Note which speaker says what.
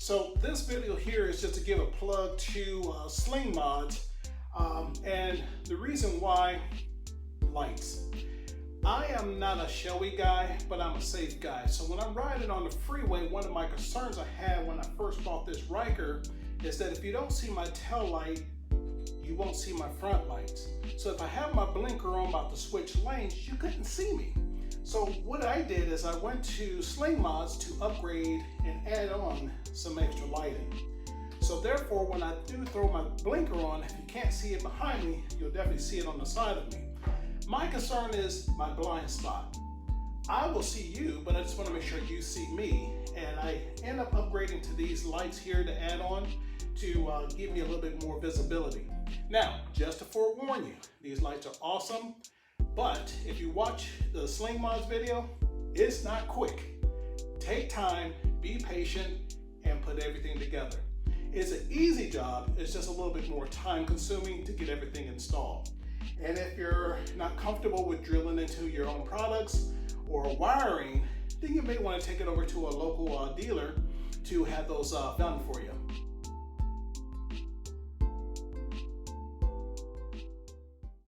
Speaker 1: So this video here is just to give a plug to Sling Mods, and the reason why, lights. I am not a showy guy, but I'm a safe guy. So when I'm riding on the freeway, one of my concerns I had when I first bought this Ryker is that if you don't see my tail light, you won't see my front lights. So if I have my blinker on about to switch lanes, you couldn't see me. So what I did is I went to Sling Mods to upgrade and add on some extra lighting. So therefore, when I do throw my blinker on, if you can't see it behind me, you'll definitely see it on the side of me. My concern is my blind spot. I will see you, but I just want to make sure you see me. And I end up upgrading to these lights here to add on to give me a little bit more visibility. Now, just to forewarn you, these lights are awesome. But if you watch the Sling Mods video, it's not quick. Take time, be patient, and put everything together. It's an easy job, it's just a little bit more time consuming to get everything installed. And if you're not comfortable with drilling into your own products or wiring, then you may want to take it over to a local dealer to have those done for you.